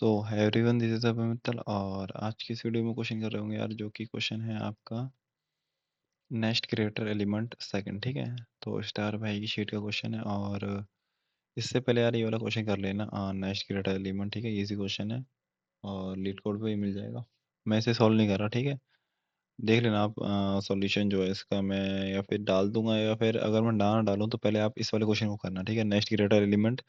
So hi everyone, this is Abhay Mittal और आज की इस वीडियो में क्वेश्चन कर रहे होंगे यार, जो कि क्वेश्चन है आपका नेक्स्ट क्रिएटर एलिमेंट सेकंड। ठीक है, तो स्टार भाई की शीट का क्वेश्चन है और इससे पहले यार ये वाला क्वेश्चन कर लेना। नेक्स्ट क्रिएटर एलिमेंट, ठीक है, इजी क्वेश्चन है और लीड कोड पे ही मिल जाएगा। मैं इसे सॉल्व नहीं कर रहा, ठीक है, देख लेना आप। सॉल्यूशन जो है इसका मैं या फिर डाल दूंगा, या फिर अगर मैं ना डालूं तो पहले आप इस वाले क्वेश्चन को करना, ठीक है, नेक्स्ट क्रिएटर एलिमेंट।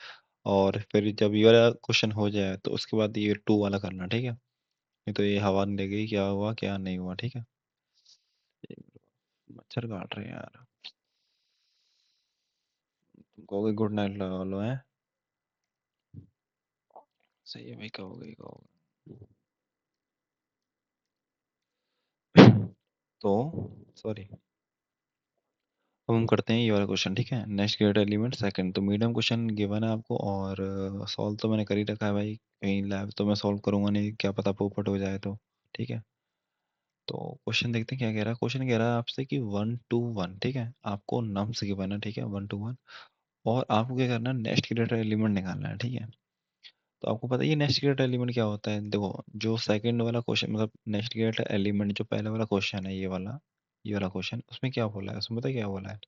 और फिर जब ये वाला क्वेश्चन हो जाए तो उसके बाद ये 2 वाला करना, ठीक है। नहीं तो ये हवा नहीं लगेगी क्या हुआ क्या नहीं हुआ, ठीक है। मच्छर काट रहे हैं यार। तुम कहोगे गुड नाइट लगा लो है। सही है भाई, कहोगे ही कहोगे। तो सॉरी, अब हम करते हैं ये वाला क्वेश्चन, ठीक है, नेक्स्ट ग्रेड एलिमेंट सेकंड। तो मीडियम क्वेश्चन गिवन है आपको और सॉल्व तो मैंने कर ही रखा है भाई। कहीं लैब तो मैं सॉल्व करूंगा नहीं, क्या पता पोपट हो जाए तो। ठीक है, तो क्वेश्चन देखते हैं क्या कह रहा है। क्वेश्चन कह रहा है आपसे कि 1 to 1, ठीक है, आपको नम्स गिवन है, ठीक है, 1 to 1, और आपको क्या करना है, नेक्स्ट ग्रेटर एलिमेंट निकालना है, ठीक है। तो आपको पता है ये नेक्स्ट ग्रेटर एलिमेंट क्या होता है। देखो, जो सेकंड वाला क्वेश्चन मतलब नेक्स्ट ग्रेटर एलिमेंट, जो पहला वाला क्वेश्चन है ये वाला क्वेश्चन, उसमें क्या बोला है, उसमें पता है क्या बोला है।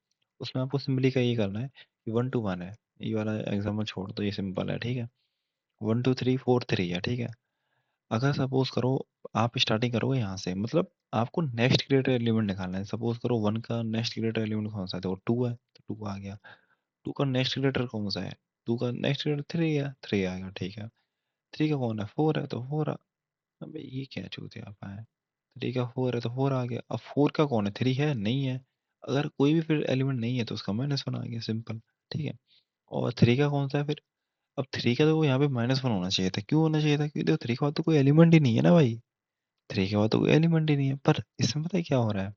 उसमें आपको सिंपली का ये करना है कि 1 to 1 है। ये वाला एग्जाम्पल छोड़ दो, ये सिंपल है, ठीक है। 1 2 3 4 3 है, ठीक है। अगर सपोज करो आप स्टार्टिंग करोगे यहाँ से, मतलब आपको नेक्स्ट ग्रेटर एलिमेंट निकालना है। सपोज करो 1 का नेक्स्ट ग्रेटर एलिमेंट कौन सा है, देखो 2 है तो 2 आ गया। 2 का नेक्स्ट ग्रेटर कौन सा है, 2 का नेक्स्ट ग्रेटर 3 है, 3 आ गया, ठीक है। 3 का कौन है, 4 है तो 4 आ। अबे ये क्या चूतिया पाया। 3 का 4 है तो 4 आ गया। अब 4 का कौन है, 3 है नहीं है। अगर कोई भी फिर एलिमेंट नहीं है तो उसका -1 आ गया, सिंपल। ठीक है, और 3 का कौन सा है फिर। अब 3 का तो यहाँ पे -1 होना चाहिए था। क्यों होना चाहिए था, क्योंकि देखो 3 के बाद तो कोई एलिमेंट ही नहीं है ना भाई। 3 के बाद तो कोई एलिमेंट ही नहीं है। पर इसमें पता है क्या हो रहा है,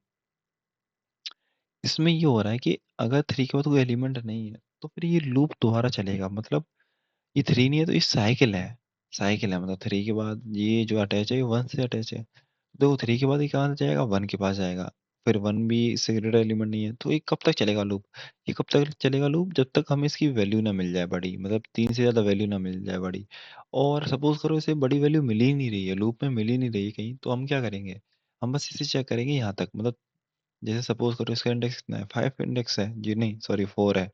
इसमें ये हो रहा है कि अगर 3 के बाद कोई एलिमेंट नहीं है तो फिर ये लूप दोबारा चलेगा। मतलब ये 3 नहीं है तो ये साइकिल है। साइकिल है, मतलब 3 के बाद ये जो अटैच है ये 1 से अटैच है। देखो 3 के बाद ये कहाँ से जाएगा, 1 के पास जाएगा। फिर 1 भी सिगरेट एलिमेंट नहीं है, तो ये कब तक चलेगा लूप। ये कब तक चलेगा लूप, जब तक हमें इसकी वैल्यू ना मिल जाए बड़ी, मतलब 3 से ज्यादा वैल्यू ना मिल जाए बड़ी। और सपोज करो इसे बड़ी वैल्यू मिल ही नहीं रही है, लूप में मिल ही नहीं रही है कहीं, तो हम क्या करेंगे, हम बस इसे चेक करेंगे यहाँ तक। मतलब जैसे सपोज करो इसका इंडेक्स कितना है, 5 इंडेक्स है जी, नहीं सॉरी 4 है।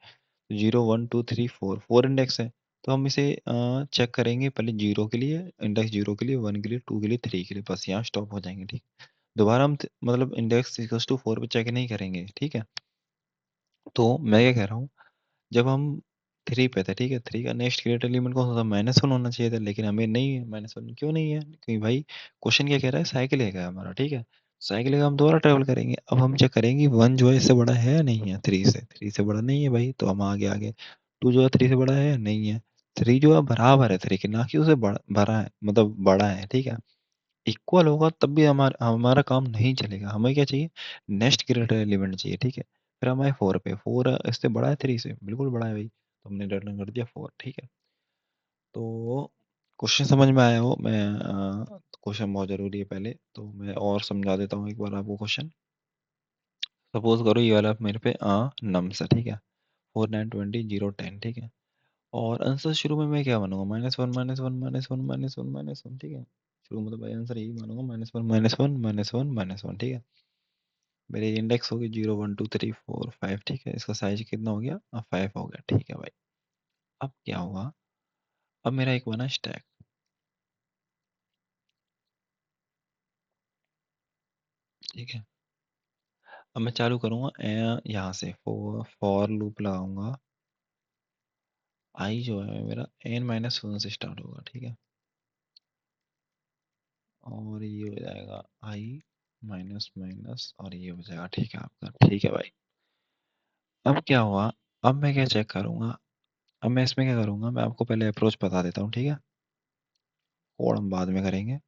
0 1 2 3 4, 4 इंडेक्स है। तो हम इसे चेक करेंगे पहले 0 के लिए, इंडेक्स 0 के लिए, 1 के लिए, 2 के लिए, 3 के लिए, बस यहाँ स्टॉप हो जाएंगे, ठीक। दोबारा हम मतलब इंडेक्स इक्वल्स टू 4 पे चेक नहीं करेंगे, ठीक है। तो मैं क्या कह रहा हूँ, जब हम 3 पे थे, ठीक है, 3 का नेक्स्ट ग्रेटर एलिमेंट कौन सा था, -1 होना चाहिए था, लेकिन हमें नहीं है -1। क्यों नहीं है, क्योंकि भाई क्वेश्चन क्या कह रहा है, साइकिल है हमारा, ठीक है। साइकिल का हम दोबारा ट्रेवल करेंगे। अब हम चेक करेंगे 1 जो है इससे बड़ा है या नहीं है, 3 से बड़ा नहीं है भाई, तो हम आगे 2 जो है 3 से बड़ा है या नहीं है। 3 जो है बराबर है 3 के, ना कि उसे बड़ा है, मतलब बड़ा है, ठीक है। इक्वल होगा तब भी हमारा हमारा काम नहीं चलेगा। हमें क्या चाहिए, नेक्स्ट ग्रेटर एलिमेंट चाहिए, ठीक है। फिर हमारे 4 पे, 4 इससे बड़ा है 3 से, बिल्कुल बड़ा है भाई, तो हमने रिटर्न कर दिया 4, ठीक है। तो क्वेश्चन समझ में आया हो, मैं क्वेश्चन बहुत जरूरी है पहले, तो मैं और समझा देता हूँ एक बार आपको क्वेश्चन। सपोज करो ये वाला मेरे पे नम्स है, ठीक है, 4 9 20 0 10, ठीक है। और आंसर शुरू में मैं क्या मानूंगा, -1 -1 -1 -1 -1, ठीक है। शुरू में तो भाई आंसर यही मानूंगा, -1 -1 -1 -1, ठीक है। मेरे इंडेक्स होगी 0 1 2 3 4 5, ठीक है। इसका साइज कितना हो गया, 5 हो गया, ठीक है भाई। अब क्या हुआ, अब मेरा एक बना स्टैक, ठीक है। अब मैं चालू करूंगा यहाँ से फॉर लूप लगाऊंगा। आई जो है मेरा n-1 से स्टार्ट होगा, ठीक है। और ये हो जाएगा आई माइनस माइनस, और ये हो जाएगा, ठीक है आपका, ठीक है भाई। अब क्या हुआ, अब मैं क्या चेक करूंगा, अब मैं इसमें क्या करूंगा, मैं आपको पहले अप्रोच बता देता हूँ, ठीक है। कोड हम बाद में करेंगे।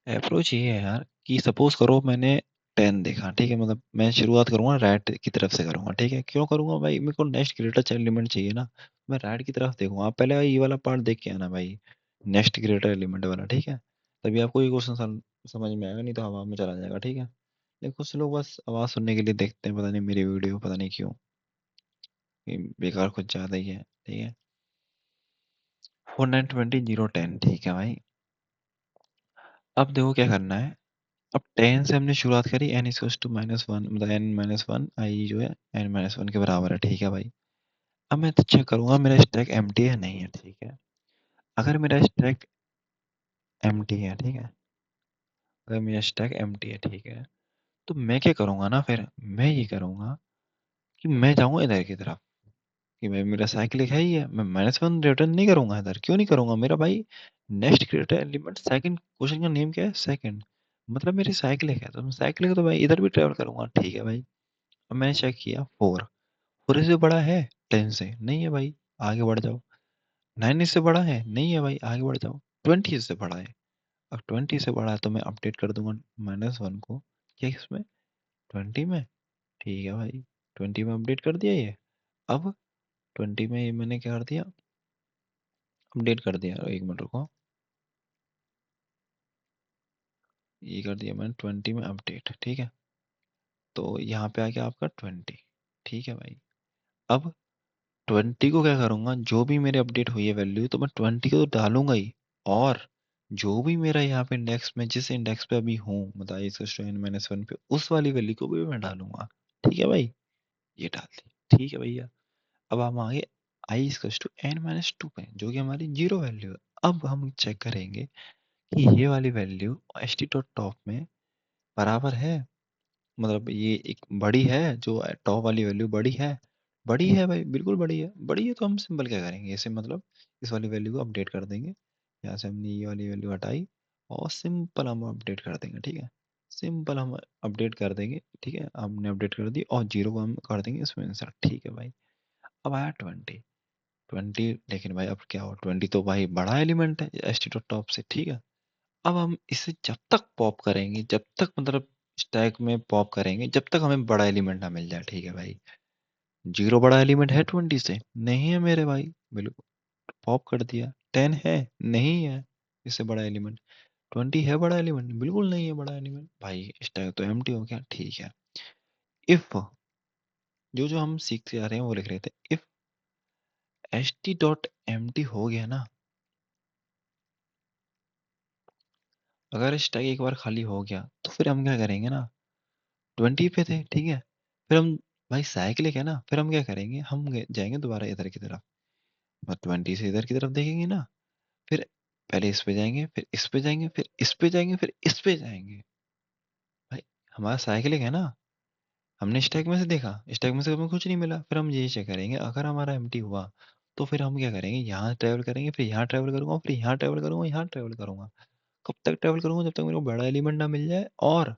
अप्रोच ये है यार कि सपोज करो मैंने 10 देखा, ठीक है, मतलब मैं शुरुआत करूंगा राइट की तरफ से करूंगा, ठीक है। क्यों करूंगा भाई, मेरे को नेक्स्ट ग्रेटर एलिमेंट चाहिए ना। मैं राइट की तरफ देखूंगा, आप पहले ये वाला पार्ट देख के आना भाई, नेक्स्ट ग्रेटर एलिमेंट वाला, ठीक है। तभी आपको ये क्वेश्चन समझ में आएगा, नहीं तो हवा में चला जाएगा, ठीक है। लेकिन कुछ लोग बस आवाज सुनने के लिए देखते हैं, पता नहीं मेरी वीडियो, पता नहीं क्यों, ये बेकार कुछ ज्यादा ही है, ठीक है। 4 9 20 0 10, ठीक है भाई। अब देखो क्या करना है। अब 10 से हमने शुरुआत करी, n इक्वल्स टू -1, मतलब n-1 आई जो है n-1 के बराबर है, ठीक है भाई। अब मैं तो चेक करूंगा मेरा स्टैक एम्प्टी है नहीं है, ठीक है। अगर मेरा स्टैक एम्प्टी है, ठीक है, अगर मेरा स्टैक एम्प्टी है, ठीक है, तो मैं क्या करूंगा ना, फिर मैं ये करूंगा कि मैं जाऊंगा इधर की तरफ, कि मैं, मेरा साइकिल है ही है, मैं -1 रिटर्न नहीं करूंगा इधर, क्यों नहीं करूंगा, मेरा भाई next creator element second, question का नेम क्या है, सेकंड, मतलब मेरी साइकिल है, तो मैं साइकिल तो भाई इधर भी ट्रेवल करूंगा, ठीक है भाई। अब मैंने चेक किया 4, 4 इससे बड़ा है 10 से, नहीं है भाई, आगे बढ़ जाओ। 9 इससे बड़ा है, नहीं है भाई, आगे बढ़ जाओ। 20 इससे बड़ा है, अब 20 से बड़ा है तो मैं अपडेट कर दूंगा -1 को, क्या इसमें, 20 में, ठीक है भाई, 20 में अपडेट कर दिया ये। अब 20 में ये मैंने क्या कर दिया, अपडेट कर दिया, एक मिनट रुको, ये कर दिया मैंने 20 में अपडेट, ठीक है। तो यहाँ पे आ गया आपका 20, ठीक है भाई। अब 20 को क्या करूंगा, जो भी मेरे अपडेट हुई है वैल्यू, तो मैं 20 को तो डालूंगा ही, और जो भी मेरा यहाँ पे इंडेक्स में, जिस इंडेक्स पे अभी हूँ, मतलब -1 पे, उस वाली वैल्यू को भी मैं डालूंगा, ठीक है भाई। ये डाल दी, ठीक है भैया। अब हम आगे i n-2 पे, जो कि हमारी जीरो वैल्यू है। अब हम चेक करेंगे कि ये वाली value H T dot top में बराबर है, मतलब ये एक बड़ी है, जो टॉप वाली वैल्यू बड़ी है, बड़ी है भाई, बिल्कुल बड़ी है, बड़ी है तो हम सिंपल क्या करेंगे, इसे मतलब इस वाली वैल्यू को अपडेट कर देंगे। यहाँ से हमने ये वाली वैल्यू हटाई, और सिंपल हम अपडेट कर देंगे, ठीक है। सिंपल हम अपडेट कर देंगे, ठीक है, हमने अपडेट कर दी, और जीरो को हम कर देंगे इसमें इंसर्ट, ठीक है भाई। अब आया 20, 20, लेकिन भाई अब क्या हो, 20 तो भाई बड़ा एलिमेंट है एच टी डॉट टॉप से, ठीक है। अब हम इसे जब तक पॉप करेंगे, जब तक मतलब स्टैक में पॉप करेंगे, जब तक हमें बड़ा एलिमेंट ना मिल जाए, ठीक है भाई। जीरो बड़ा एलिमेंट है 20 से, नहीं है मेरे भाई, बिल्कुल, पॉप कर दिया। 10 है, नहीं है इससे बड़ा एलिमेंट। 20 है बड़ा एलिमेंट, बिल्कुल नहीं है बड़ा एलिमेंट भाई, स्टैक तो एम्प्टी हो गया, ठीक है। इफ, जो जो हम सीखते जा रहे हैं वो लिख रहे थे, if H T dot M T हो गया ना, अगर स्टैक एक बार खाली हो गया, तो फिर हम क्या करेंगे ना, 20 पे थे, ठीक है, फिर हम, भाई साइकिलिक है ना, फिर हम क्या करेंगे, हम जाएंगे दोबारा इधर की तरफ, और 20 से इधर की तरफ देखेंगे ना, फिर पहले इस पे जाएंगे, फिर इस पे जाएंगे, फिर इस पे जाएंगे, फिर इस पे जाएंगे। भाई हमारा साइकिलिक है ना, हमने स्टैक में से देखा, स्टैक में से हमें कुछ नहीं मिला, फिर हम यही चेक करेंगे, अगर हमारा एम्प्टी हुआ, तो फिर हम क्या करेंगे, यहाँ ट्रैवल करेंगे, फिर यहाँ ट्रैवल करूंगा, फिर यहाँ ट्रैवल करूंगा, यहाँ ट्रैवल करूंगा। कब तक ट्रैवल करूंगा, जब तक मेरे को बड़ा एलिमेंट ना मिल जाए, और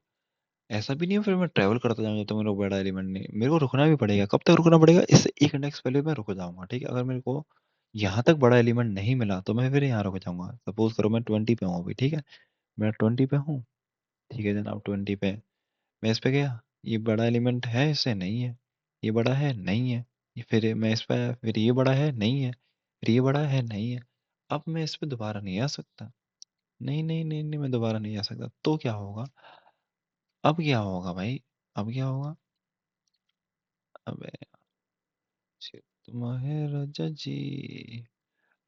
ऐसा भी नहीं है फिर मैं ट्रैवल करता जाऊंगा जब तक मेरे को बड़ा एलिमेंट नहीं, मेरे को रुकना भी पड़ेगा, कब तक रुकना पड़ेगा, इससे एक इंडेक्स पहले मैं रुक जाऊंगा, ठीक है। अगर मेरे को यहाँ तक बड़ा एलिमेंट नहीं मिला, तो मैं फिर यहाँ रुक जाऊंगा। सपोज करो मैं 20 पे हूँ अभी, ठीक है, मैं 20 पे हूँ, ठीक है जनाब, 20 पे मैं इस पे गया, ये बड़ा एलिमेंट है, इससे नहीं है, ये बड़ा है, नहीं है, ये फिर मैं इस पे आया, फिर ये बड़ा है, नहीं है, फिर ये बड़ा है, नहीं है। अब मैं इस पे दोबारा नहीं आ सकता, नहीं नहीं नहीं नहीं, मैं दोबारा नहीं आ सकता, तो क्या होगा, अब क्या होगा भाई, अब क्या होगा, अब राजा जी,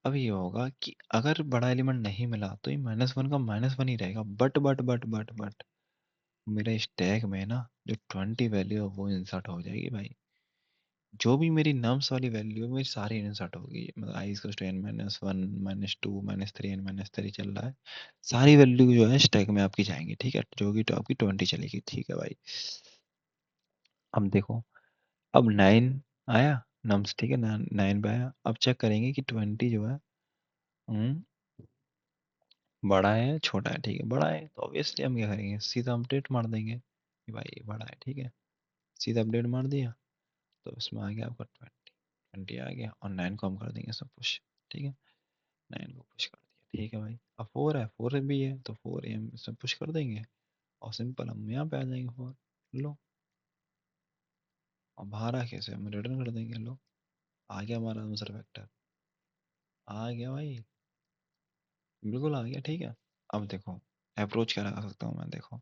अब ये होगा कि अगर बड़ा एलिमेंट नहीं मिला, तो ये -1 का -1 ही रहेगा, बट मेरे स्टैक में ना जो 20 वैल्यू है वो इंसर्ट हो जाएगी भाई। जो भी मेरी नम्स वाली वैल्यू है मेरी सारी इंसर्ट होगी, मतलब I equals to n-1, -2, -3, n-3 चल रहा है, सारी वैल्यू जो है स्टैक में आपकी जाएंगी, ठीक है, जो कि तो आपकी 20 चलेगी, ठीक है भाई। अब देखो, अब 9 आया नम्स, ठीक है ना, 9 पे आया, अब चेक करेंगे कि 20 जो है, हम्म, बड़ा है छोटा है, ठीक है, बड़ा है तो ऑब्वियसली हम क्या करेंगे, सीधा अपडेट मार देंगे कि भाई ये बड़ा है, ठीक है, सीधा अपडेट मार दिया, तो इसमें आ गया आपका 20, 20 आ गया, और 9 को हम कर देंगे सब पुश, ठीक है, 9 को पुश कर दिया, ठीक है भाई। अब 4 है, 4 भी है, तो 4 हम इसमें पुश कर देंगे, और सिंपल हम यहाँ पे आ जाएंगे 4, लो, और बाहर आके इसे हम रिटर्न कर देंगे, लो, आ गया हमारा आंसर वेक्टर, आ गया भाई, बिल्कुल आ गया, ठीक है। अब देखो अप्रोच क्या लगा सकता हूँ मैं, देखो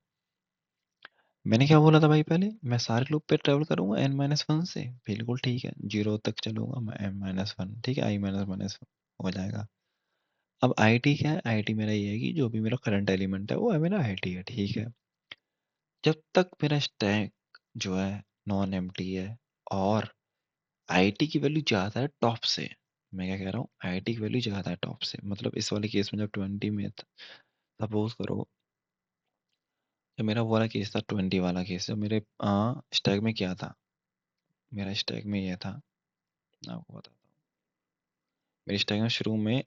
मैंने क्या बोला था भाई, पहले मैं सारे लूप पे ट्रेवल करूंगा n-1 से, बिल्कुल ठीक है, जीरो तक चलूंगा मैं, m-1, ठीक है, i-1 हो जाएगा। अब आईटी क्या है, आईटी मेरा ये है कि जो भी मेरा करंट एलिमेंट है वो है मेरा आईटी है, ठीक है। जब तक मेरा स्टैक जो है नॉन एम्प्टी है और आईटी की वैल्यू ज़्यादा है टॉप से, मैं क्या कह रहा हूँ, आईटी की वैल्यू ज़्यादा है टॉप से, मतलब इस वाले केस में जब 20 में सपोज करो, जब मेरा वो वाला केस था 20 वाला केस, जब मेरे स्टैक में क्या था, मेरा स्टैक में ये था, मैं आपको बताता हूँ। मेरे स्टैक में शुरू में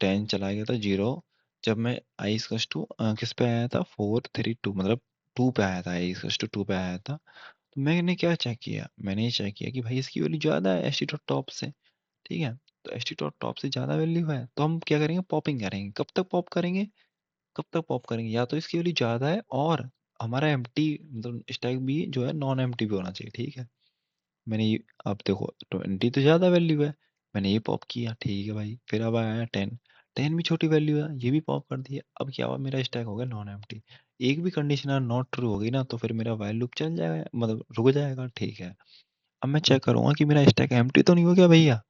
10 चला गया था 0, जब मैं आई इक्वल्स टू किस पे आया था 432, मतलब 2 पे आया था, आई इक्वल्स टू 2 पे आया था। तो मैंने क्या चेक किया, मैंने ये चेक किया कि भाई इसकी वैल्यू ज़्यादा है एच टी डॉट टॉप से, ठीक है। तो एच टी डॉट टॉप से ज़्यादा वैल्यू है तो हम क्या करेंगे, पॉपिंग करेंगे। कब तक पॉप करेंगे, कब तक पॉप करेंगे, या तो इसकी वैल्यू ज़्यादा है और हमारा एम्प्टी मतलब स्टैक भी जो है नॉन एम्प्टी भी होना चाहिए, ठीक है। मैंने ये, अब देखो 20 तो ज़्यादा वैल्यू है, मैंने ये पॉप किया, ठीक है भाई। फिर अब आया 10, 10 भी छोटी वैल्यू है, ये भी पॉप कर दिया। अब क्या हुआ, मेरा स्टैक हो गया नॉन एम्प्टी। एक भी कंडीशन अगर नॉट ट्रू होगी ना तो फिर मेरा वाइल लूप चल जाएगा, मतलब रुक जाएगा, ठीक है। अब मैं चेक करूंगा कि मेरा स्टैक एम्प्टी तो नहीं हो गया भैया।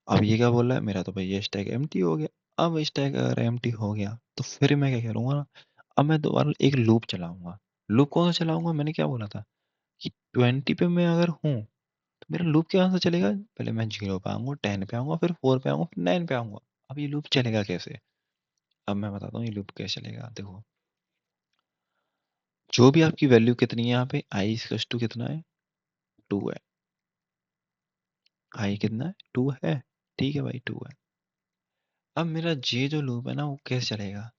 अब ये क्या बोल रहा है, मेरा तो भैया स्टैक एम्प्टी हो गया। अब स्टैक अगर एम्प्टी हो गया तो फिर मैं क्या करूंगा ना, अब मैं दोबारा एक लूप चलाऊंगा। लूप कौन सा चलाऊंगा, मैंने क्या बोला था कि 20 पे मैं अगर हूँ तो मेरा लूप कहाँ से चलेगा, पहले मैं 0 पे आऊंगा, 10 पे आऊंगा, फिर 4 पे आऊंगा, फिर 9 पे आऊंगा। अब ये लूप चलेगा कैसे, अब मैं बताता हूँ ये लूप कैसे चलेगा। देखो, जो भी आपकी वैल्यू कितनी है यहाँ पे, आई इक्वल्स टू कितना है, 2 है। आई कितना है, 2 है, ठीक है भाई, 2 है। अब मेरा जे जो लूप है ना वो कैसे चलेगा,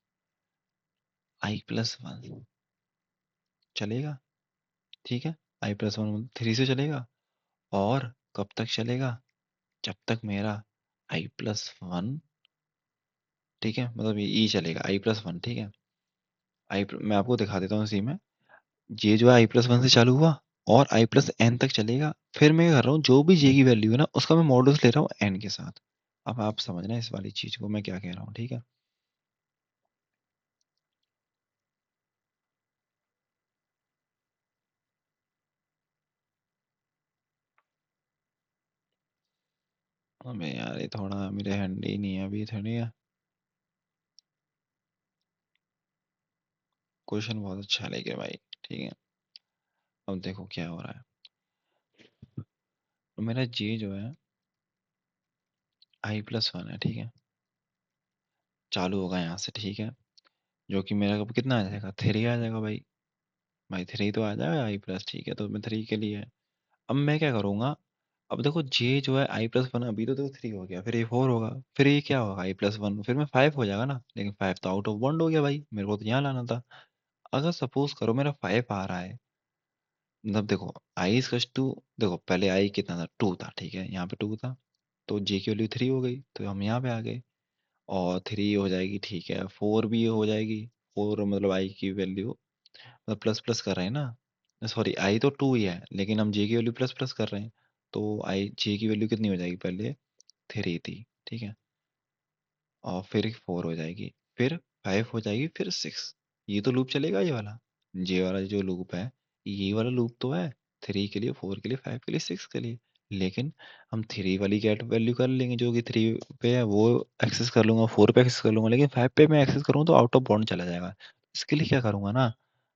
आई प्लस वन चलेगा, ठीक है। आई प्लस वन 3 से चलेगा, और कब तक चलेगा, जब तक मेरा आई प्लस वन, ठीक है, मतलब ये ई चलेगा आई प्लस वन, ठीक है। मैं आपको दिखा देता हूँ इसी में, जे जो है आई प्लस वन से चालू हुआ और आई प्लस एन तक चलेगा। फिर मैं क्या कर रहा हूँ, जो भी जे की वैल्यू है ना उसका मैं मॉडल्स ले रहा हूँ एन के साथ। अब आप समझना इस वाली चीज को मैं क्या कह रहा हूँ, ठीक है। अबे यार ये थोड़ा मेरे हैंड ही नहीं है अभी, थोड़ी है। क्वेश्चन बहुत अच्छा है लेके भाई, ठीक है। अब देखो क्या हो रहा है, तो मेरा जे जो है आई प्लस वन है, ठीक है, चालू होगा यहाँ से, ठीक है। जो कि मेरा अब कितना आ जाएगा, 3 आ जाएगा भाई। भाई 3 तो आ जाएगा आई प्लस, ठीक है, तो मैं 3 के लिए है। अब मैं क्या करूंगा, अब देखो जे जो है आई प्लस वन, अभी तो देखो 3 हो गया, फिर ये 4 होगा, फिर ये क्या होगा आई प्लस वन, फिर मैं 5 हो जाएगा ना, लेकिन 5 तो आउट ऑफ बाउंड हो गया भाई, मेरे को तो यहाँ लाना था। अगर सपोज करो मेरा 5 आ रहा है, मतलब देखो आई इज टू, देखो पहले आई कितना था, 2 था, ठीक है, यहाँ पे 2 था, तो जे की वैल्यू 3 हो गई, तो हम यहाँ पे आ गए। और 3 हो जाएगी, ठीक है, 4 भी हो जाएगी। 4 मतलब आई की वैल्यू, मतलब प्लस प्लस कर रहे हैं ना, सॉरी आई तो 2 ही है लेकिन हम जे की वैल्यू प्लस प्लस कर रहे हैं, तो आई जे की वैल्यू कितनी हो जाएगी, पहले 3 थी, ठीक है, और फिर 4 हो जाएगी, फिर 5 हो जाएगी, फिर 6। ये तो लूप चलेगा ये वाला, जे वाला जो लूप है, ये वाला लूप तो है, 3 के लिए, 4 के लिए, 5 के लिए, 6 के लिए। लेकिन हम 3 वाली गेट वैल्यू कर लेंगे जो कि 3 पे है वो एक्सेस कर लूंगा, 4 पे एक्सेस कर लूंगा, लेकिन 5 पे मैं एक्सेस करूंगा तो आउट ऑफ बाउंड चला जाएगा। इसके लिए क्या करूंगा ना,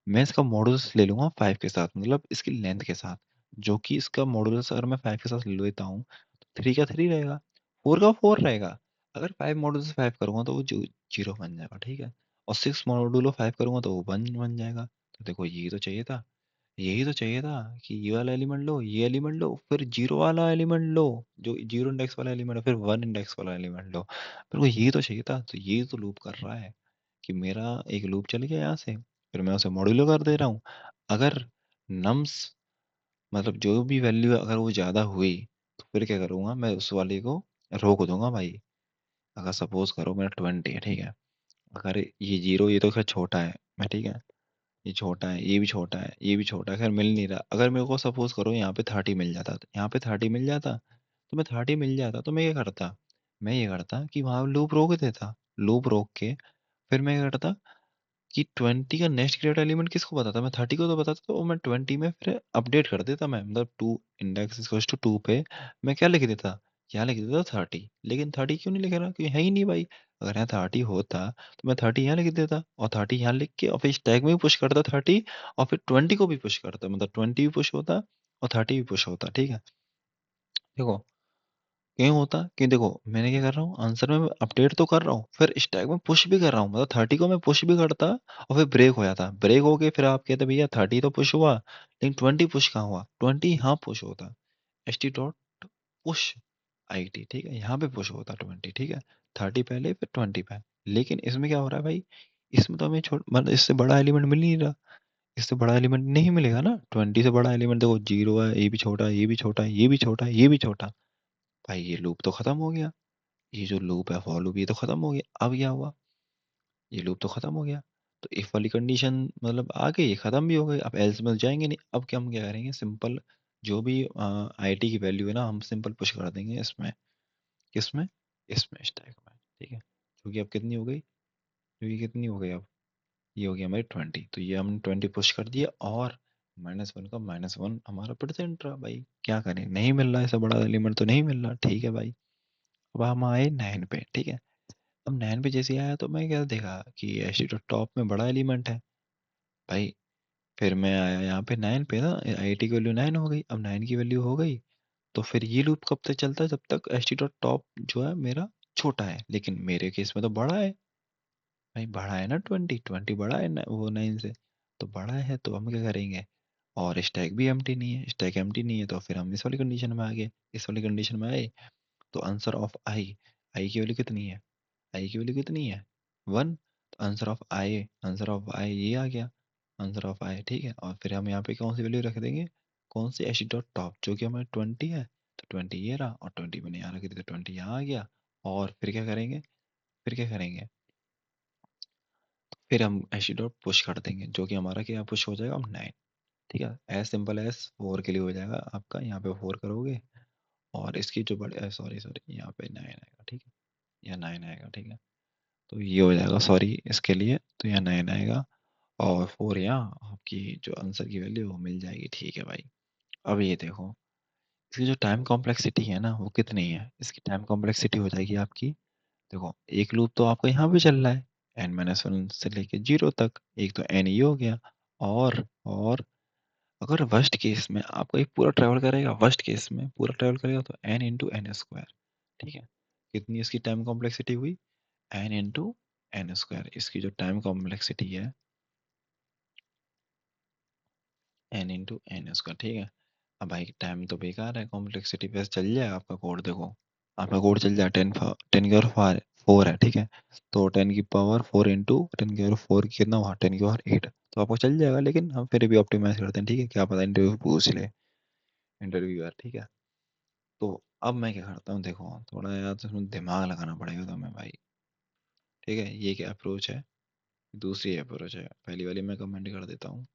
मैं इसका मॉडुलस ले लूंगा 5 के साथ, मतलब इसकी लेंथ के साथ, जो कि इसका मॉडुलस अगर मैं 5 के साथ ले लेता हूँ तो 3 का 3 रहेगा, 4 का 4 रहेगा। अगर 5 मॉडुलस 5 करूंगा तो वो 0 बन जाएगा, ठीक है। और 6 मॉडुलो 5 करूंगा तो वो 1 बन जाएगा। तो देखो यही तो चाहिए था, यही तो चाहिए था कि ये वाला एलिमेंट लो, ये एलिमेंट लो, फिर 0 वाला एलिमेंट लो, जो 0 इंडेक्स वाला एलिमेंट है, फिर 1 इंडेक्स वाला एलिमेंट लो। मेरे को यही तो चाहिए था, तो ये तो लूप कर रहा है कि मेरा एक लूप चल गया यहाँ से, फिर मैं उसे मॉड्यूलो कर दे रहा हूँ। अगर नम्स मतलब जो भी वैल्यू अगर वो ज़्यादा हुई तो फिर क्या करूँगा, मैं उस वाले को रोक दूंगा भाई। अगर सपोज करो मेरा 20 है, ठीक है, अगर ये 0, ये तो खैर छोटा है, मैं ठीक है, ये छोटा है, ये भी छोटा है, ये भी छोटा है, खैर मिल नहीं रहा। अगर मेरे को सपोज करो यहाँ पे 30 मिल जाता, तो यहाँ पे 30 मिल जाता, तो मैं 30 मिल जाता तो मैं ये करता, मैं ये करता कि वहां लूप रोक देता, लूप रोक के फिर मैं क्या करता कि 20 का नेक्स्ट ग्रेड एलिमेंट किसको बताता, मैं 30 को तो बताता, तो मैं 20 में फिर अपडेट कर देता, मैं मतलब 2 इंडेक्स इक्वल्स टू 2 पे मैं क्या लिख देता यहाँ लिख देता 30, लेकिन 30 क्यों नहीं लिख रहा, क्योंकि है ही नहीं भाई। अगर यहाँ 30 होता तो मैं 30 यहाँ लिख देता, और 30 यहाँ लिख के और फिर स्टैक में भी पुश करता 30, और फिर 20 को भी पुश करता, मतलब 20 भी पुश होता और 30 भी पुश होता, ठीक है। देखो क्यों होता, कि देखो मैंने क्या कर रहा हूँ, आंसर में मैं अपडेट तो कर रहा हूँ, फिर स्टैक में पुश भी कर रहा हूँ, मतलब 30 को मैं पुश भी करता और फिर ब्रेक हो जाता, ब्रेक हो गए फिर आप कहते भैया 30 तो पुश हुआ, लेकिन 20 पुश कहाँ हुआ, 20 यहाँ पुश होता, H T dot push I T, ठीक है, यहाँ पे पुश होता 20, ठीक है। 30 पहले फिर 20 पे, लेकिन इसमें क्या हो रहा है भाई, इसमें तो हमें छोड़ मतलब इससे बड़ा एलिमेंट मिल नहीं रहा, इससे बड़ा एलिमेंट नहीं मिलेगा ना, 20 से बड़ा एलिमेंट देखो जीरो है, ये भी छोटा है, ये भी छोटा है, ये भी छोटा है, ये भी छोटा, भाई ये लूप तो खत्म हो गया, ये जो लूप है फॉर लूप ये तो खत्म हो गया, अब क्या हुआ, ये लूप तो खत्म हो गया, तो इफ वाली कंडीशन मतलब आ गई, ये खत्म भी हो गई, अब एल्स में जाएंगे नहीं, अब क्या हम क्या करेंगे, सिंपल जो भी आईटी की वैल्यू है ना, हम सिंपल पुश कर देंगे इसमें, किसमें, इसमें स्टैक में, ठीक है, क्योंकि अब कितनी हो गई, क्योंकि कितनी हो गई अब, ये हो गया हमारी 20, तो ये हमने 20 पुश कर दिया, और -1 का -1 हमारा परसेंट रहा भाई, क्या करें, नहीं मिल रहा ऐसा बड़ा एलिमेंट तो नहीं मिल रहा, ठीक है भाई। अब हम आए 9 पे, ठीक है, अब 9 पे जैसे ही आया तो मैं क्या देखा कि एच डी टॉप में बड़ा एलिमेंट है भाई, फिर मैं आया यहाँ पे 9 पे ना, आई टी की वैल्यू 9 हो गई, अब 9 की वैल्यू हो गई, तो फिर ये लूप कब तक चलता है, जब तक एच डी डॉट टॉप जो है मेरा छोटा है, लेकिन मेरे केस में तो बड़ा है भाई, बड़ा है ना 20 बड़ा है ना वो 9 से, तो बड़ा है तो हम क्या करेंगे, और स्टैक भी एम्प्टी नहीं है, स्टैक एम्प्टी नहीं है तो फिर हम इस वाली कंडीशन में आ गए, इस वाली कंडीशन में आए, तो आंसर ऑफ आई की वैल्यू कितनी है, आई की वैल्यू कितनी है, 1, तो आंसर ऑफ आई ये आ गया, आंसर ऑफ आई, ठीक है, और फिर हम यहाँ पे कौन सी वैल्यू रख देंगे, कौन सी एच डॉट टॉप जो कि हमारे 20 है, तो 20 ये रहा, और 20 मैंने यहाँ रखी थी तो 20 यहाँ आ गया, और फिर क्या करेंगे, फिर क्या करेंगे, फिर हम एच डॉट पुश कर देंगे, जो कि हमारा क्या पुश हो जाएगा 9, ठीक है, एज सिंपल एज 4 के लिए हो जाएगा आपका, यहाँ पे 4 करोगे, और इसकी जो बड़े सॉरी सॉरी यहाँ पे 9 आएगा, ठीक है, यहाँ 9 आएगा, ठीक है, तो ये हो जाएगा सॉरी इसके लिए, तो यहाँ 9 आएगा, और 4 यहाँ आपकी जो आंसर की वैल्यू वो मिल जाएगी, ठीक है भाई। अब ये देखो इसकी जो टाइम कॉम्प्लेक्सिटी है ना वो कितनी है, इसकी टाइम कॉम्प्लेक्सिटी हो जाएगी आपकी, देखो एक लूप तो आपका यहाँ पे चल रहा है n-1 से लेके 0 तक, एक तो n ये हो गया, और अगर वर्स्ट केस में आपका एक पूरा ट्रेवल करेगा, वर्स्ट केस में पूरा ट्रेवल करेगा तो n इंटू एन स्क्वायर, ठीक है, कितनी इसकी टाइम कॉम्प्लेक्सिटी हुई, n इंटू एन स्क्वायर, इसकी जो टाइम कॉम्प्लेक्सिटी है n इंटू एन स्क्वायर, ठीक है। अब भाई टाइम तो बेकार है, कॉम्प्लेक्सिटी पे चल जाए आपका कोड, देखो आपका कोड चल जाए 10 की पावर 4 है, ठीक है, तो 10 की पावर 4 इंटू 10 की पावर 4 कितना हुआ, 10 की पावर 8, तो आपको चल जाएगा, लेकिन हम फिर भी ऑप्टिमाइज करते हैं, ठीक है, क्या पता इंटरव्यू पूछ ले, इंटरव्यूअर, ठीक है। तो अब मैं क्या करता हूँ, देखो थोड़ा यार तो इसमें दिमाग लगाना पड़ेगा तुम्हें भाई, ठीक है, ये क्या अप्रोच है, दूसरी अप्रोच है, पहली वाली मैं कमेंट कर देता हूँ,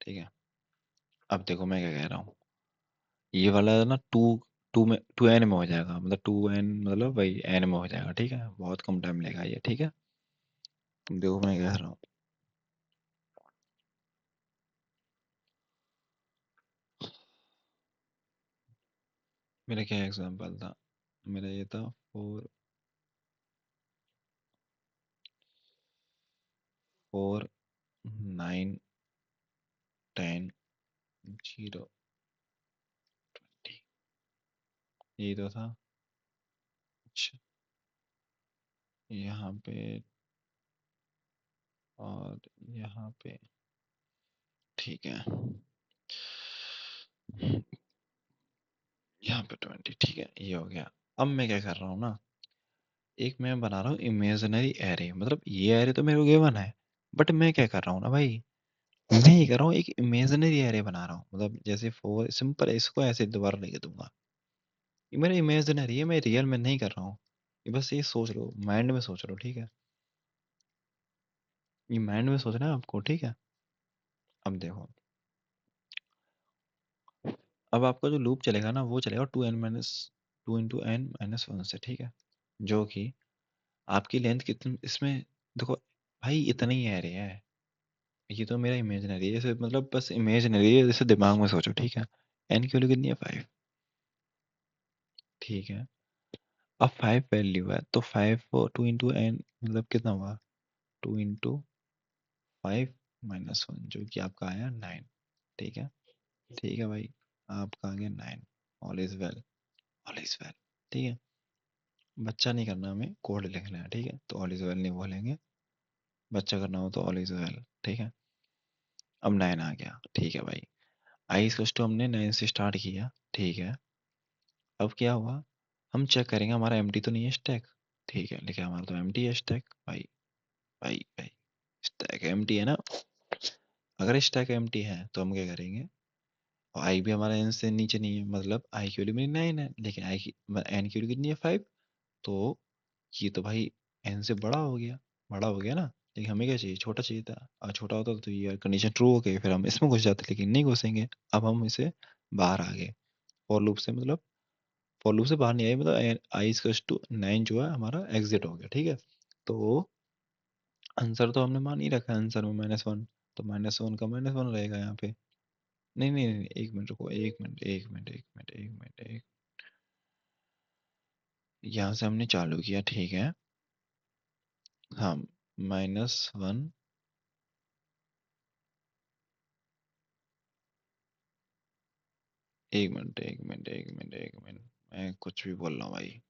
ठीक है। अब देखो मैं क्या कह रहा हूँ, ये वाला ना टू टू में 2n में हो जाएगा, मतलब 2n मतलब वही n में हो जाएगा, ठीक है, बहुत कम टाइम लेगा ये, ठीक है। देखो मैं कह रहा हूँ, मेरा क्या एग्जांपल था, मेरा ये था 4 4 9 10 0 20, यही तो था। अच्छा, यहाँ पे और यहाँ पे, ठीक है, यहाँ पे 20, ठीक है, ये हो गया। अब मैं क्या कर रहा हूँ ना, एक मैं बना रहा हूँ इमेजिनरी एरे, मतलब ये एरे तो मेरे को गिवन है, बट मैं क्या कर रहा हूँ ना भाई, मैं ये कर रहा हूँ एक इमेजिनरी एरे बना रहा हूँ, मतलब जैसे 4 सिंपल है, इसको ऐसे दोबारा लिख दूंगा, ये मेरा इमेजिनरी है, मैं रियल में नहीं कर रहा हूँ, ये बस ये सोच लो, माइंड में सोच लो, ठीक है, ये माइंड में सोचना है आपको, ठीक है। अब देखो, अब आपका जो लूप चलेगा ना वो चलेगा 2 इंटू n-1 से, ठीक है, जो कि आपकी लेंथ कितनी इसमें, देखो भाई इतना ही एरे है, ये तो मेरा इमेजिनरी है, जैसे मतलब बस इमेजिनरी है, जैसे दिमाग में सोचो, ठीक है। एन की वैल्यू कितनी है? 5। ठीक है। अब 5 वैल्यू है तो 5 को 2 इंटू एन मतलब कितना हुआ? 2 इंटू 5 माइनस 1 जो कि आपका आया 9। ठीक है। ठीक है भाई, आपका आ गया 9। All is well. All is well. ठीक है। बच्चा नहीं करना, हमें कोड लिखना है, ठीक है। तो ऑल इज वेल नहीं बोलेंगे, बच्चा करना हो तो ऑल इज वेल। ठीक है। अब 9 आ गया, ठीक है भाई। आई इज टू हमने 9 से स्टार्ट किया, ठीक है। अब क्या हुआ? हम चेक करेंगे हमारा एम्प्टी तो नहीं है स्टैक। ठीक है, लेकिन हमारा तो एम्प्टी है स्टैक भाई। भाई भाई, स्टैक एम्प्टी है ना। अगर स्टैक एम्प्टी है तो हम क्या करेंगे? और आई भी हमारा एन से नीचे नहीं है, मतलब आई की वैल्यू मेरी 9 है, लेकिन आई की एन की वैल्यू कितनी है? 5। तो ये तो भाई एन से बड़ा हो गया। बड़ा हो गया ना। लेकिन हमें क्या चाहिए? छोटा चाहिए था। और छोटा होता तो ये कंडीशन ट्रू हो गई, फिर हम इसमें घुस जाते, लेकिन नहीं घुसेंगे। अब हम इसे बाहर आ गए फॉर लूप से, मतलब फॉर लूप से बाहर नहीं आए, मतलब आई इक्वल्स टू 9 जो है हमारा एग्जिट हो गया, ठीक है। तो आंसर तो हमने मान ही रखा है, आंसर में -1। तो -1 का -1 रहेगा यहाँ पे। नहीं नहीं नहीं, एक मिनट रुको, एक मिनट एक मिनट एक मिनट एक मिनट एक। यहाँ से हमने चालू किया, ठीक है। हाँ, -1। एक मिनट एक मिनट एक मिनट एक मिनट, मैं कुछ भी बोल रहा हूँ भाई।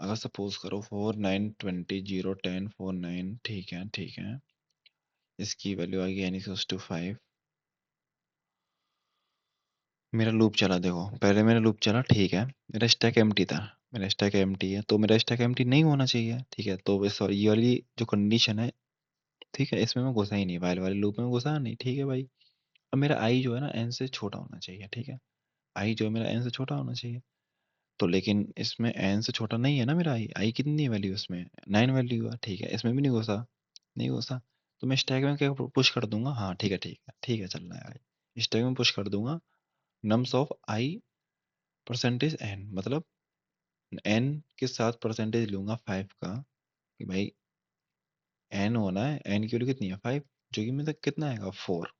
अगर सपोज करो 4 9 20 0 10 4 9, ठीक है ठीक है। इसकी वैल्यू आएगी n इक्वल्स टू 5। मेरा लूप चला, देखो पहले मेरा लूप चला, ठीक है। मेरा स्टैक एम्प्टी था। मेरा स्टैक एम्प्टी है तो मेरा स्टैक एम्प्टी नहीं होना चाहिए, ठीक है। तो बस ये वाली जो कंडीशन है, ठीक है, इसमें मैं घुसा ही नहीं, वाइल वाले लूप में घुसा नहीं, ठीक है भाई। अब मेरा आई जो है ना एन से छोटा होना चाहिए, ठीक है। आई जो है मेरा एन से छोटा होना चाहिए। तो लेकिन इसमें एन से छोटा नहीं है ना मेरा आई। आई कितनी वैल्यू इसमें? 9 वैल्यू है, ठीक है। इसमें भी नहीं घुसा, नहीं घुसा। तो मैं स्टैक में क्या पुश कर दूंगा? हाँ ठीक है ठीक है ठीक है, चल रहा है भाई। स्टैक में पुश कर दूंगा nums of I percentage N, मतलब एन के साथ परसेंटेज लूंगा 5 का, कि भाई एन होना है, एन की वैल्यू कितनी है? 5। जो कि मतलब कितना आएगा? 4।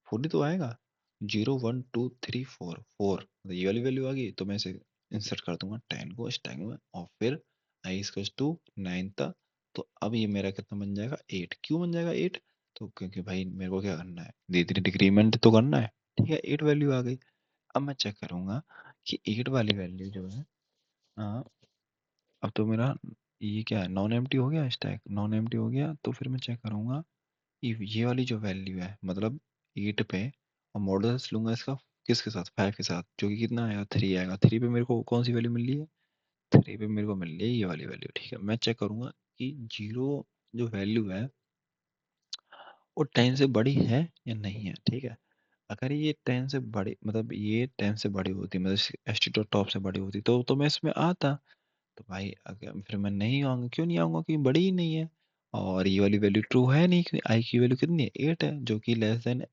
4 ही तो आएगा। 0 1 2 3 4 4, ये वाली वैल्यू आ गई, तो मैं इसे इंसर्ट कर दूंगा 10 को स्टैक में, और फिर आई इक्वल्स टू 9 था। तो अब ये मेरा कितना बन जाएगा? 8। क्यों बन जाएगा 8? तो क्योंकि भाई मेरे को क्या करना है? धीरे धीरे डिक्रीमेंट तो करना है, ठीक है। 8 वैल्यू आ गई। अब मैं चेक करूंगा कि 8 वाली वैल्यू जो है, हाँ, अब तो मेरा ये क्या है? नॉन एम्प्टी हो गया, स्टैक नॉन एम्प्टी हो गया। तो फिर मैं चेक करूंगा ये वाली जो वैल्यू है, मतलब 8 पे, और मॉडल्स लूंगा इसका किसके साथ? 5 के साथ, जो कि कितना आएगा? 3 आएगा। 3 पे मेरे को कौन सी वैल्यू मिल रही है? 3 पे मेरे को मिल रही है ये वाली वैल्यू, ठीक है। मैं चेक करूंगा कि 0 जो वैल्यू है वो 10 से बड़ी है या नहीं है, ठीक है। अगर ये 10 से बड़ी, मतलब ये 10 से बड़ी होती, मतलब एस टी टॉप से बड़ी होती, तो मैं इसमें आता। तो भाई अगर फिर मैं नहीं आऊंगा, क्यों नहीं आऊंगा? क्योंकि बड़ी ही नहीं है। और ये वाली वैल्यू ट्रू है नहीं, क्योंकि आई की वैल्यू कितनी है? 8 है, जो कि लेस देन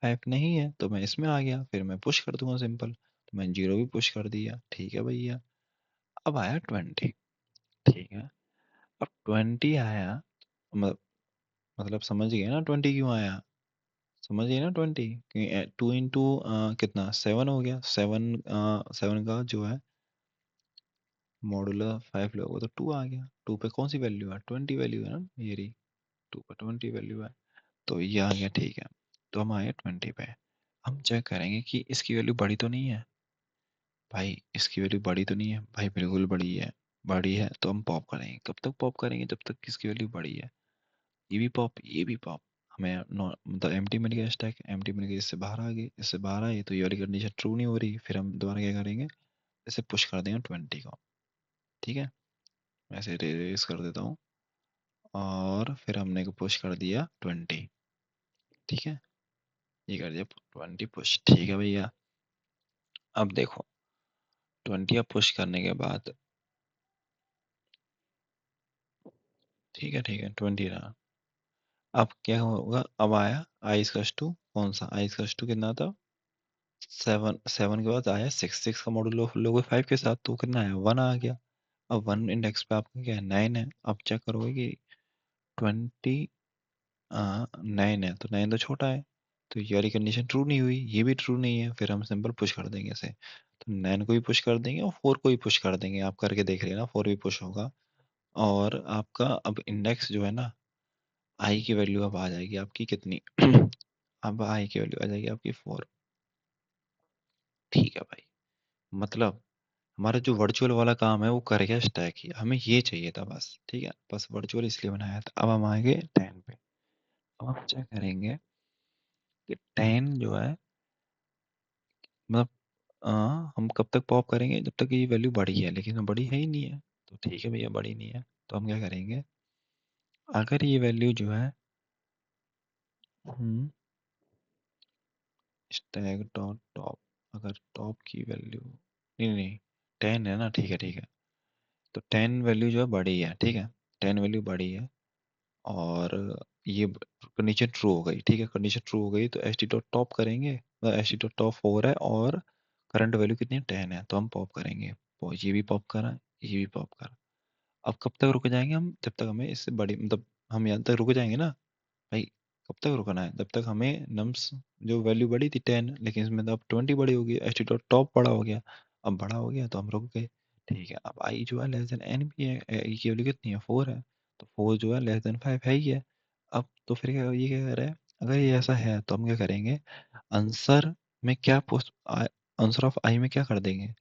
5 नहीं है। तो मैं इसमें आ गया, फिर मैं पुश कर दूंगा सिंपल। तो मैं 0 भी पुश कर दिया, ठीक है भैया। अब आया 20, ठीक है। अब 20 आया, म- मतलब समझ गए ना 20 क्यों आया? समझ गए ना 20? 2 इंटू कितना? 7 हो गया। 7 का जो है मॉडुलर 5 लोगों तो 2 आ गया। 2 पे कौन सी वैल्यू है? 20 वैल्यू है ना, ये रही। 2 पे 20 वैल्यू है, तो ये आ गया, ठीक है। तो हम आए 20 पे। हम चेक करेंगे कि इसकी वैल्यू बड़ी तो नहीं है। भाई इसकी वैल्यू बड़ी तो नहीं है? भाई बिल्कुल बड़ी है। बड़ी है तो हम पॉप करेंगे। कब तक पॉप करेंगे? जब तक किसकी वैल्यू बड़ी है। ये भी पॉप, ये भी पॉप। हमें मतलब एम्प्टी मिल गया, स्टैक एम्प्टी मिल गया, इससे बाहर आ गए, इससे बाहर आए तो ये वाली कंडीशन ट्रू नहीं हो रही। फिर हम दोबारा क्या करेंगे? इसे पुश कर देंगे 20 को, ठीक है। मैं इसे रेस कर देता हूँ, और फिर हमने को पुश कर दिया 20, ठीक है। ये कर दिया 20 पुश, ठीक है भैया। अब देखो 20 अब पुश करने के बाद, ठीक है 20 रहा। अब क्या होगा? अब आया आई इक्वल्स टू, कौन सा आई इक्वल्स टू कितना था? 7। 7 के बाद आया 6। 6 का मॉडुलो लोगे 5 के साथ, तो कितना आया? 1 आ गया। अब 1 इंडेक्स पे आपका क्या है? 9 है। अब चेक करोगे कि 20 नाइन है तो नाइन तो छोटा है, तो ये वाली कंडीशन ट्रू नहीं हुई, ये भी ट्रू नहीं है, फिर हम सिंपल पुश कर देंगे इसे। तो नाइन को भी पुश कर देंगे और फोर को भी पुश कर देंगे, आप करके देख लेना, फोर भी पुश होगा। और आपका अब इंडेक्स जो है ना, आई की वैल्यू अब आ जाएगी आपकी कितनी अब आई की वैल्यू आ जाएगी आपकी फोर। ठीक है भाई, मतलब हमारा जो वर्चुअल वाला काम है वो कर गया स्टैक ही, हमें ये चाहिए था बस। ठीक है, बस वर्चुअल इसलिए बनाया था। अब हम आएंगे टेन पे। अब हम क्या करेंगे कि टेन जो है, मतलब हम कब तक पॉप करेंगे, जब तक ये वैल्यू बड़ी है, लेकिन वो बड़ी है ही नहीं है। तो ठीक है भैया, बड़ी नहीं है तो हम क्या करेंगे, अगर ये वैल्यू जो है स्टैक डॉट टॉप, अगर टॉप की वैल्यू नहीं नहीं नहीं, टेन है ना, ठीक है ठीक है, तो टेन वैल्यू जो है बड़ी है, ठीक है, टेन वैल्यू बड़ी है, और ये कंडीशन ट्रू हो गई। ठीक है, कंडीशन ट्रू हो गई तो एच टी डॉट टॉप करेंगे, H T dot top four है और करंट वैल्यू कितनी है, टेन है, तो हम पॉप करेंगे। ये भी पॉप करा, ये भी पॉप करा। अब कब तक रुक जाएंगे हम, जब तक हमें इससे बड़ी, मतलब हम यहाँ तक रुक जाएंगे ना भाई। कब तक रुकना है, जब तक हमें नम्स जो वैल्यू बड़ी थी टेन, लेकिन इसमें तो अब ट्वेंटी बड़ी होगी, एच टी डॉट टॉप बड़ा हो गया। अब बड़ा हो गया तो हम रुक गए। ठीक है, अब आई जो है लेस देन एन भी है, आई की वैल्यू कितनी है, फोर है, तो फोर जो है लेस देन फाइव है ही है। अब तो फिर क्या, ये क्या कर रहा है, अगर ये ऐसा है तो हम क्या करेंगे, आंसर में क्या पोस्ट, आंसर ऑफ आई में क्या कर देंगे,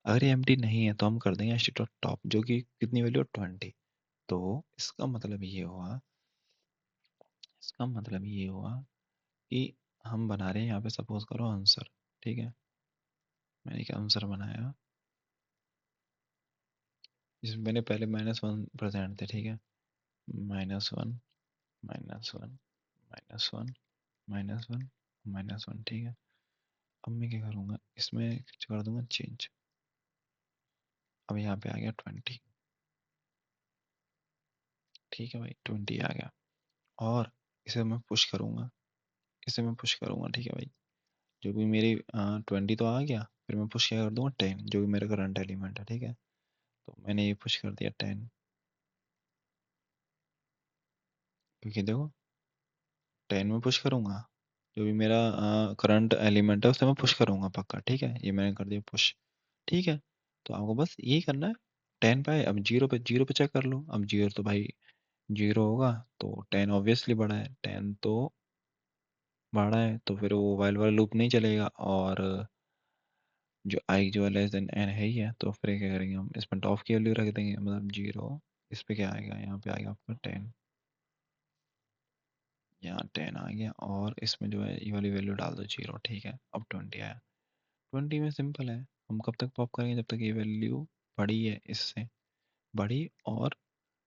अगर ये एम्प्टी नहीं है तो हम कर देंगे एच टी डॉट टॉप, जो कि कितनी वैल्यू है, ट्वेंटी। तो इसका मतलब ये हुआ, इसका मतलब ये हुआ कि हम बना रहे हैं यहाँ पे, सपोज करो आंसर। ठीक है, मैंने क्या आंसर बनाया, जिसमें मैंने पहले माइनस वन प्रेजेंट थे। ठीक है, minus one, minus one, minus one, minus one, minus one. ठीक है, अब मैं क्या करूँगा, इसमें कर दूंगा चेंज। अब यहाँ पे आ गया ट्वेंटी। ठीक है भाई, ट्वेंटी आ गया, और इसे मैं पुश करूँगा, इसे मैं पुश करूँगा। ठीक है भाई, जो भी मेरी ट्वेंटी तो आ गया, फिर मैं पुश क्या कर दूंगा, टेन, जो भी मेरा करंट एलिमेंट है। ठीक है, तो मैंने ये पुश कर दिया टेन, क्योंकि देखो टेन में पुश करूंगा, जो भी मेरा करंट एलिमेंट है उसे मैं पुश करूंगा पक्का। ठीक है, ये मैंने कर दिया पुश। ठीक है, तो आपको बस यही करना है। टेन पे आए, अब जीरो पे चेक कर लो। अब जीरो तो भाई जीरो होगा, तो टेन ऑब्वियसली बड़ा है, टेन तो बड़ा है, तो फिर वो वाइल वाला लूप नहीं चलेगा, और जो आई जो है लेस देन एन है ही है, तो फिर क्या करेंगे हम, इसमें टॉप की वैल्यू रख देंगे, मतलब जीरो। इस पे क्या आएगा, यहाँ पे आएगा आपका टेन, यहाँ टेन आ गया, और इसमें जो है ये वाली वैल्यू डाल दो जीरो। ठीक है, अब ट्वेंटी आया। ट्वेंटी में सिंपल है, हम कब तक पॉप करेंगे, जब तक ये वैल्यू बड़ी है, इससे बड़ी और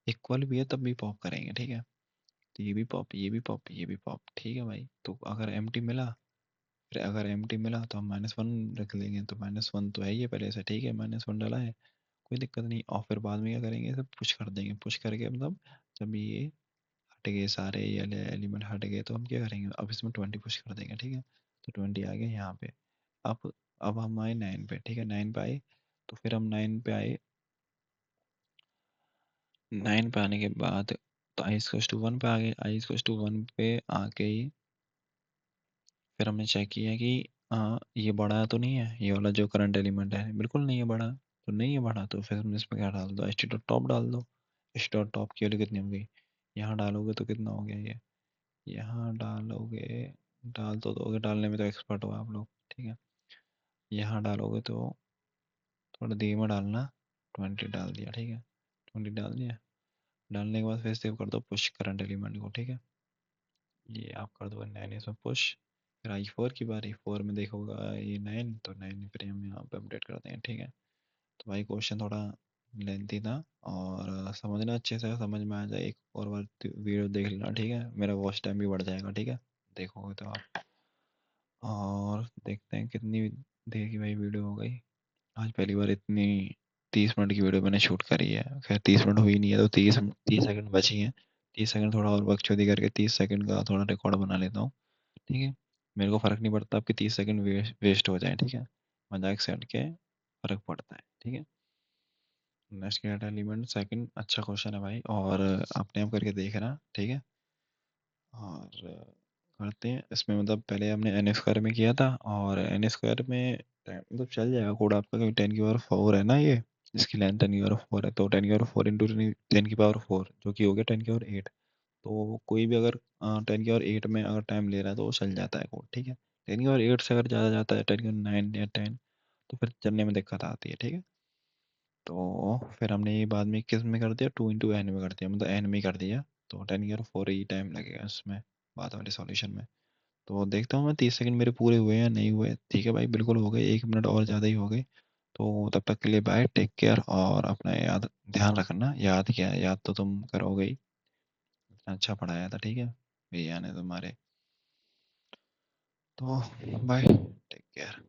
इक्वल भी है तब भी पॉप करेंगे। ठीक है, तो ये भी पॉप, ये भी पॉप, ये भी पॉप। ठीक है भाई, तो अगर एम्प्टी मिला, फिर अगर एम्प्टी मिला तो हम माइनस वन रख लेंगे, तो माइनस वन तो है ही है पहले से। ठीक है, माइनस वन डाला है, कोई दिक्कत नहीं। और फिर बाद में क्या करेंगे, सब पुश कर देंगे, पुश करके मतलब जब ये हट गए सारे, ये एलिमेंट हट गए, तो हम क्या करेंगे, अब इसमें ट्वेंटी पुश कर देंगे। ठीक है, तो ट्वेंटी आ गया यहाँ पे। अब हम आए नाइन पे। ठीक है, नाइन पे आए, तो फिर हम नाइन पे आए, नाइन पे आने के बाद तो आई स्क्वायर टू वन पे आ गए, आई स्क्वायर टू वन पे आके ही फिर हमने चेक किया कि ये बड़ा तो नहीं है, ये वाला जो करंट एलिमेंट है बिल्कुल नहीं है बड़ा, तो नहीं है बड़ा, तो फिर हमने इसमें क्या डाल दो, एच टी डॉट टॉप डाल दो। एच डॉट टॉप की वैल्यू कितनी हो गई, यहाँ डालोगे तो कितना हो गया ये, यहाँ डालोगे, डाल तो दोगे, डालने में तो एक्सपर्ट हो आप लोग। ठीक है, यहाँ डालोगे तो थोड़ा धीमे डालना, ट्वेंटी डाल दिया। ठीक है, ट्वेंटी डाल दिया, डालने के बाद फिर सेव कर दो पुश करंट एलिमेंट को। ठीक है, ये आप कर दो नाइन इसमें पुश। फिर आई फोर की बारी, फोर में देखोगा ये नाइन, तो नाइन फिर हम यहाँ पे अपडेट करते हैं। ठीक है, तो भाई क्वेश्चन थोड़ा लेंथी था, और समझना अच्छे से, समझ में आ जाए एक और बार वीडियो देख लेना। ठीक है, मेरा वॉच टाइम भी बढ़ जाएगा। ठीक है, देखोगे तो आप, और देखते हैं कितनी देर की भाई वीडियो हो गई। आज पहली बार इतनी 30 मिनट की वीडियो मैंने शूट करी है। खैर 30 मिनट हुई नहीं है, तो 30 सेकंड बची हैं। 30 सेकंड थोड़ा और बकचोदी करके 30 सेकंड का थोड़ा रिकॉर्ड बना लेता हूँ। ठीक है, मेरे को फ़र्क नहीं पड़ता आपके 30 सेकंड वेस्ट हो जाए। ठीक है, मजाक से हट के फ़र्क पड़ता है। ठीक है, नेक्स्ट डाटा एलिमेंट सेकंड, अच्छा क्वेश्चन है भाई, और अपने आप करके देख रहा। ठीक है, और करते हैं इसमें, मतलब पहले हमने एन स्क्वायर में किया था, और एन स्क्वायर में मतलब चल जाएगा कोड आपका, क्योंकि 10 की पावर 4 है ना ये, इसकी लेंथ 10 की पावर 4 है, तो 10 की पावर 4 इंटू 10 की पावर 4 जो कि हो गया 10 की पावर 8। तो कोई भी अगर 10 की पावर 8 में अगर टाइम ले रहा है तो वो चल जाता है कोड, ठीक है। 10 की पावर 8 से अगर ज़्यादा जाता है, 10 की पावर 9 या 10, तो फिर चलने में दिक्कत आती है, ठीक है। तो फिर हमने ये बाद में किस में कर दिया, 2 इंटू एन में कर दिया, मतलब एन में ही कर दिया। तो 10 की पावर 4 ही टाइम लगेगा इसमें, बाद वाले सॉल्यूशन में। तो देखता हूँ मैं 30 सेकंड मेरे पूरे हुए या नहीं हुए। ठीक है भाई, बिल्कुल हो गए, 1 मिनट और ज़्यादा ही हो गए। तो तब तक के लिए बाय, टेक केयर, और अपना याद ध्यान रखना। याद क्या है, याद तो तुम करोगे ही, इतना अच्छा पढ़ाया था, ठीक है भैया ने तुम्हारे। तो बाय, टेक केयर।